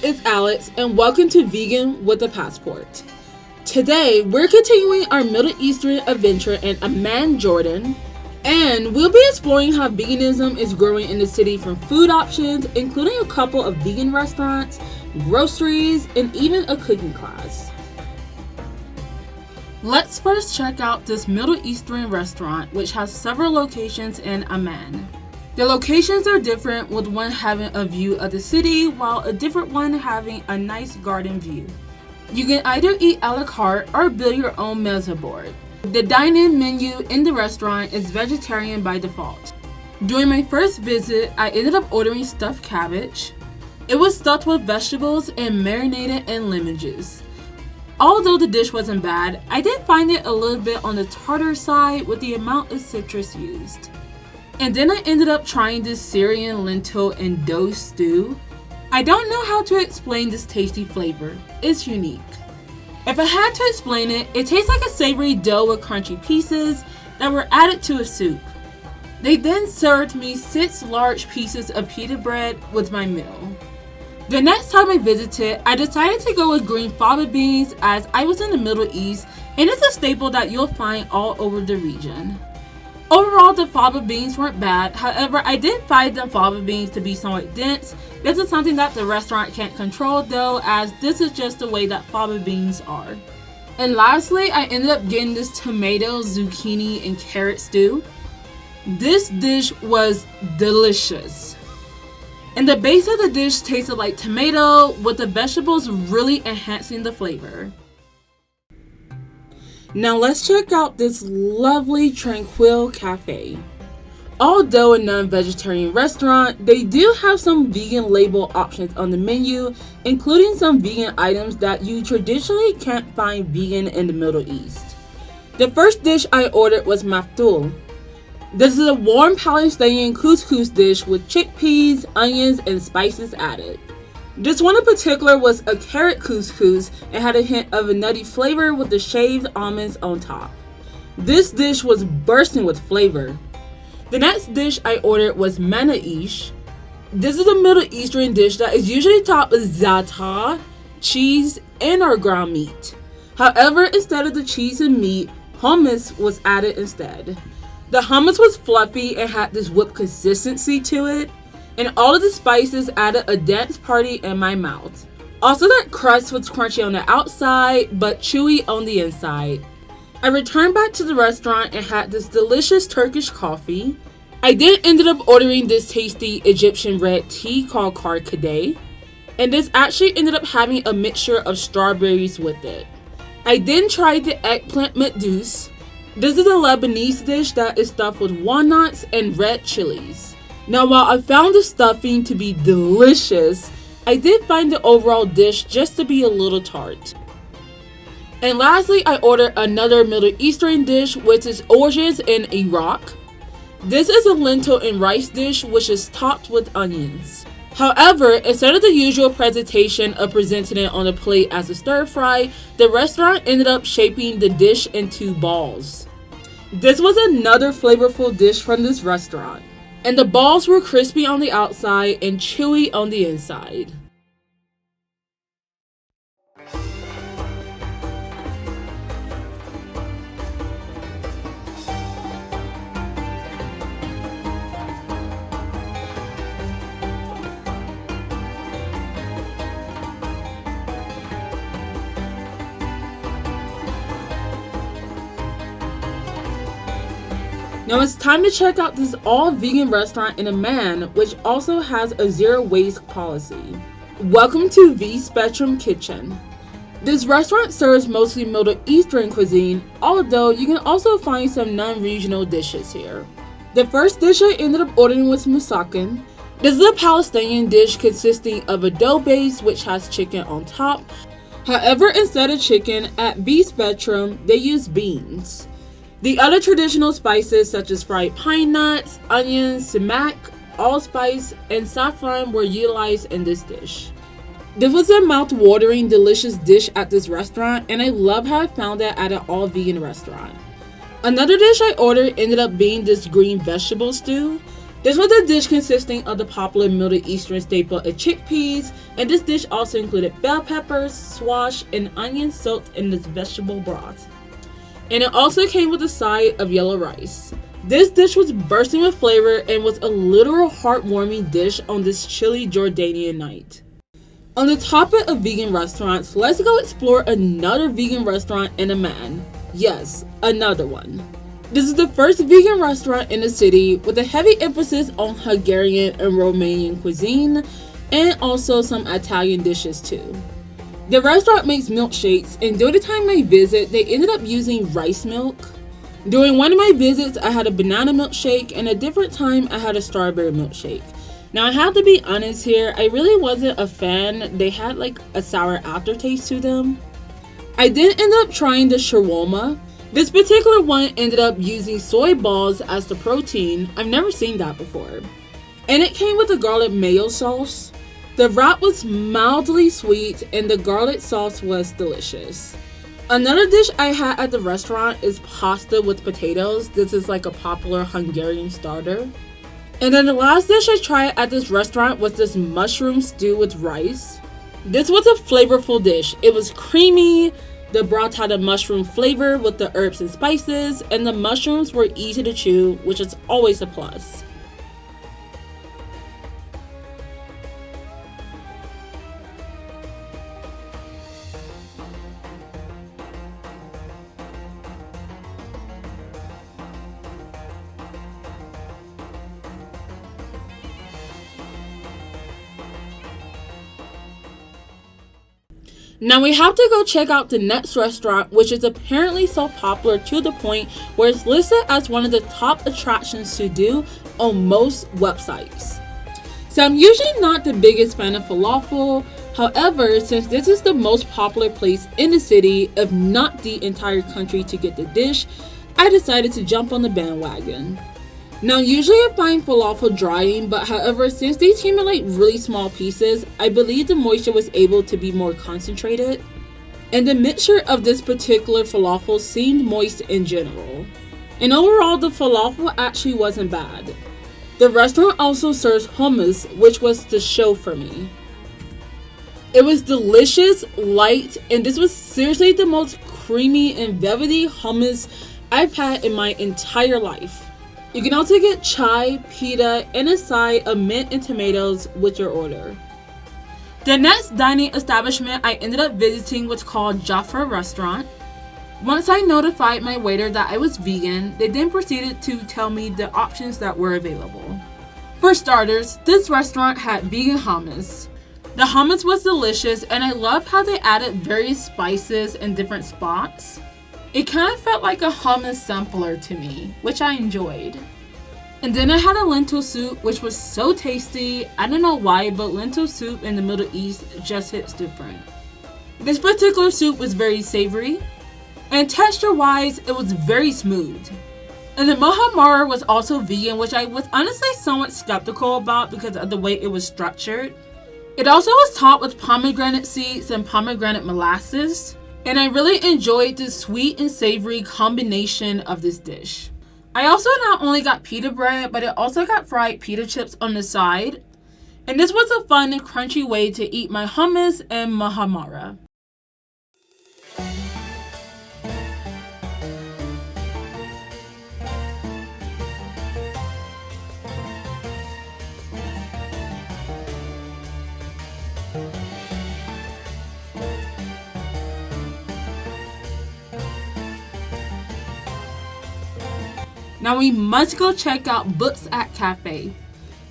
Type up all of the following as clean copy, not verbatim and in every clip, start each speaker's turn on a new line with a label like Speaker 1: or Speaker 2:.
Speaker 1: it's Alex, and welcome to Vegan with a Passport. Today, we're continuing our Middle Eastern adventure in Amman, Jordan, and we'll be exploring how veganism is growing in the city from food options, including a couple of vegan restaurants, groceries, and even a cooking class. Let's first check out this Middle Eastern restaurant, which has several locations in Amman. The locations are different, with one having a view of the city, while a different one having a nice garden view. You can either eat a la carte or build your own mezza board. The dine-in menu in the restaurant is vegetarian by default. During my first visit, I ended up ordering stuffed cabbage. It was stuffed with vegetables and marinated in lemon juice. Although the dish wasn't bad, I did find it a little bit on the tartar side with the amount of citrus used. And then I ended up trying this Syrian lentil and dough stew. I don't know how to explain this tasty flavor. It's unique. If I had to explain it, it tastes like a savory dough with crunchy pieces that were added to a soup. They then served me 6 large pieces of pita bread with my meal. The next time I visited, I decided to go with green fava beans as I was in the Middle East and it's a staple that you'll find all over the region. Overall, the fava beans weren't bad. However, I did find the fava beans to be somewhat dense. This is something that the restaurant can't control though, as this is just the way that fava beans are. And lastly, I ended up getting this tomato, zucchini, and carrot stew. This dish was delicious. And the base of the dish tasted like tomato, with the vegetables really enhancing the flavor. Now let's check out this lovely Tranquil Cafe. Although a non-vegetarian restaurant, they do have some vegan label options on the menu, including some vegan items that you traditionally can't find vegan in the Middle East. The first dish I ordered was maftool. This is a warm Palestinian couscous dish with chickpeas, onions, and spices added. This one in particular was a carrot couscous and had a hint of a nutty flavor with the shaved almonds on top. This dish was bursting with flavor. The next dish I ordered was manaish. This is a Middle Eastern dish that is usually topped with za'atar, cheese, and or ground meat. However, instead of the cheese and meat, hummus was added instead. The hummus was fluffy and had this whipped consistency to it, and all of the spices added a dance party in my mouth. Also, that crust was crunchy on the outside, but chewy on the inside. I returned back to the restaurant and had this delicious Turkish coffee. I then ended up ordering this tasty Egyptian red tea called karkadeh, and this actually ended up having a mixture of strawberries with it. I then tried the eggplant makdous. This is a Lebanese dish that is stuffed with walnuts and red chilies. Now, while I found the stuffing to be delicious, I did find the overall dish just to be a little tart. And lastly, I ordered another Middle Eastern dish, which is orges in Iraq. This is a lentil and rice dish which is topped with onions. However, instead of the usual presentation of presenting it on a plate as a stir fry, the restaurant ended up shaping the dish into balls. This was another flavorful dish from this restaurant, and the balls were crispy on the outside and chewy on the inside. Now it's time to check out this all-vegan restaurant in Amman, which also has a zero-waste policy. Welcome to V Spectrum Kitchen. This restaurant serves mostly Middle Eastern cuisine, although you can also find some non-regional dishes here. The first dish I ended up ordering was mousakan. This is a Palestinian dish consisting of a dough base which has chicken on top. However, instead of chicken, at V Spectrum, they use beans. The other traditional spices such as fried pine nuts, onions, sumac, allspice, and saffron were utilized in this dish. This was a mouth-watering, delicious dish at this restaurant, and I love how I found it at an all-vegan restaurant. Another dish I ordered ended up being this green vegetable stew. This was a dish consisting of the popular Middle Eastern staple of chickpeas, and this dish also included bell peppers, squash, and onions soaked in this vegetable broth. And it also came with a side of yellow rice. This dish was bursting with flavor and was a literal heartwarming dish on this chilly Jordanian night. On the topic of vegan restaurants, let's go explore another vegan restaurant in Amman. Yes, another one. This is the first vegan restaurant in the city with a heavy emphasis on Hungarian and Romanian cuisine and also some Italian dishes too. The restaurant makes milkshakes, and during the time I visit, they ended up using rice milk. During one of my visits, I had a banana milkshake, and a different time I had a strawberry milkshake. Now I have to be honest here, I really wasn't a fan. They had like a sour aftertaste to them. I did end up trying the shawarma. This particular one ended up using soy balls as the protein. I've never seen that before. And it came with a garlic mayo sauce. The wrap was mildly sweet and the garlic sauce was delicious. Another dish I had at the restaurant is pasta with potatoes. This is like a popular Hungarian starter. And then the last dish I tried at this restaurant was this mushroom stew with rice. This was a flavorful dish. It was creamy, the broth had a mushroom flavor with the herbs and spices, and the mushrooms were easy to chew, which is always a plus. Now we have to go check out the next restaurant, which is apparently so popular to the point where it's listed as one of the top attractions to do on most websites. So I'm usually not the biggest fan of falafel. However, since this is the most popular place in the city, if not the entire country, to get the dish, I decided to jump on the bandwagon. Now usually I find falafel drying, but however, since they came in like really small pieces, I believe the moisture was able to be more concentrated. And the mixture of this particular falafel seemed moist in general. And overall, the falafel actually wasn't bad. The restaurant also serves hummus, which was the show for me. It was delicious, light, and this was seriously the most creamy and velvety hummus I've had in my entire life. You can also get chai, pita, and a side of mint and tomatoes with your order. The next dining establishment I ended up visiting was called Jaffa Restaurant. Once I notified my waiter that I was vegan, they then proceeded to tell me the options that were available. For starters, this restaurant had vegan hummus. The hummus was delicious, and I loved how they added various spices in different spots. It kind of felt like a hummus sampler to me, which I enjoyed. And then I had a lentil soup, which was so tasty. I don't know why, but lentil soup in the Middle East just hits different. This particular soup was very savory, and texture-wise, it was very smooth. And the mahamara was also vegan, which I was honestly somewhat skeptical about because of the way it was structured. It also was topped with pomegranate seeds and pomegranate molasses. And I really enjoyed the sweet and savory combination of this dish. I also not only got pita bread, but I also got fried pita chips on the side. And this was a fun and crunchy way to eat my hummus and mahamara. Now we must go check out Books at Cafe.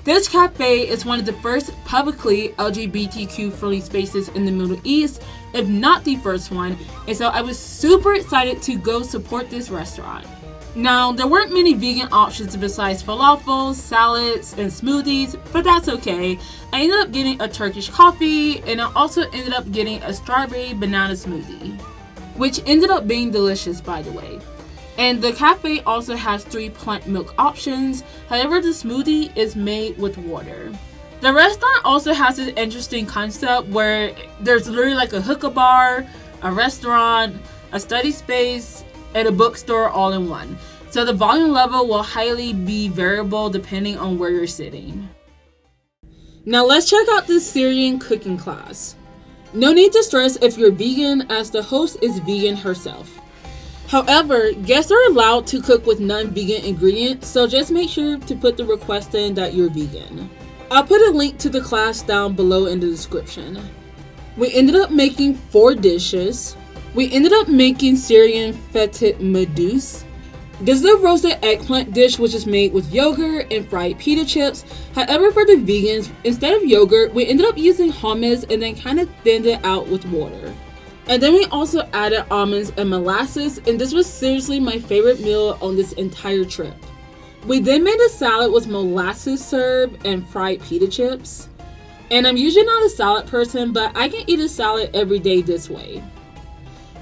Speaker 1: This cafe is one of the first publicly LGBTQ friendly spaces in the Middle East, if not the first one, and so I was super excited to go support this restaurant. Now, there weren't many vegan options besides falafel, salads, and smoothies, but that's okay. I ended up getting a Turkish coffee, and I also ended up getting a strawberry banana smoothie, which ended up being delicious, by the way. And the cafe also has 3 plant milk options. However, the smoothie is made with water. The restaurant also has an interesting concept where there's literally like a hookah bar, a restaurant, a study space, and a bookstore all in one. so the volume level will highly be variable depending on where you're sitting. Now let's check out this Syrian cooking class. No need to stress if you're vegan, as the host is vegan herself. However, guests are allowed to cook with non-vegan ingredients, so just make sure to put the request in that you're vegan. I'll put a link to the class down below in the description. We ended up making 4 dishes. We ended up making Syrian fetid medusa. This is a roasted eggplant dish which is made with yogurt and fried pita chips. However, for the vegans, instead of yogurt, we ended up using hummus and then kind of thinned it out with water. And then we also added almonds and molasses, and this was seriously my favorite meal on this entire trip. We then made a salad with molasses syrup and fried pita chips. And I'm usually not a salad person, but I can eat a salad every day this way.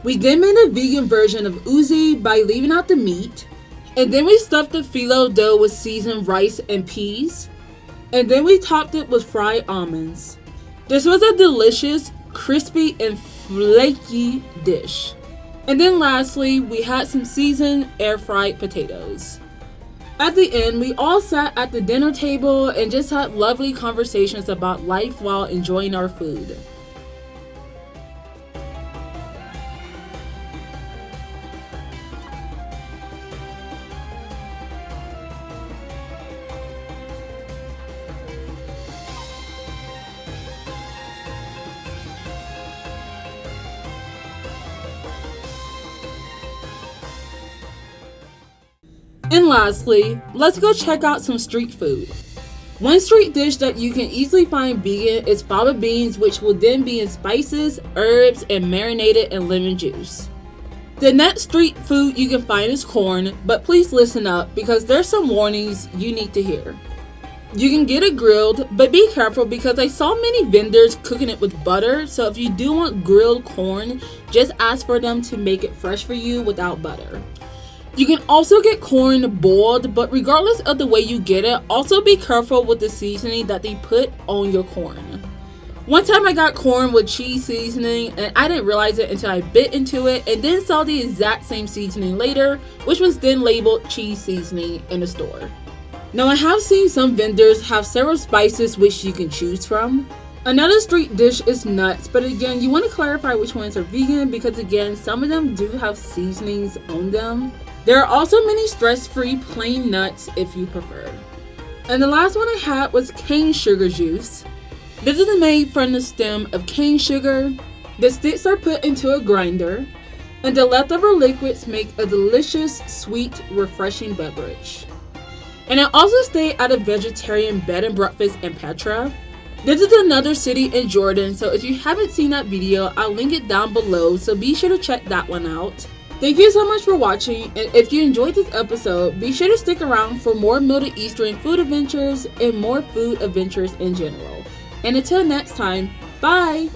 Speaker 1: We then made a vegan version of uzi by leaving out the meat. And then we stuffed the phyllo dough with seasoned rice and peas. And then we topped it with fried almonds. This was a delicious, crispy, and flaky dish. And then lastly, we had some seasoned air-fried potatoes. At the end, we all sat at the dinner table and just had lovely conversations about life while enjoying our food. And lastly, let's go check out some street food. One street dish that you can easily find vegan is fava beans, which will then be in spices, herbs, and marinated in lemon juice. The next street food you can find is corn, but please listen up because there's some warnings you need to hear. You can get it grilled, but be careful because I saw many vendors cooking it with butter, so if you do want grilled corn, just ask for them to make it fresh for you without butter. You can also get corn boiled, but regardless of the way you get it, also be careful with the seasoning that they put on your corn. One time I got corn with cheese seasoning and I didn't realize it until I bit into it and then saw the exact same seasoning later, which was then labeled cheese seasoning in the store. Now I have seen some vendors have several spices which you can choose from. Another street dish is nuts, but again, you want to clarify which ones are vegan because again, some of them do have seasonings on them. There are also many stress-free plain nuts if you prefer. And the last one I had was cane sugar juice. This is made from the stem of cane sugar. The sticks are put into a grinder, and the leftover liquids make a delicious, sweet, refreshing beverage. And I also stayed at a vegetarian bed and breakfast in Petra. This is another city in Jordan, so if you haven't seen that video, I'll link it down below, so be sure to check that one out. Thank you so much for watching, and if you enjoyed this episode, be sure to stick around for more Middle Eastern food adventures and more food adventures in general. And until next time, bye!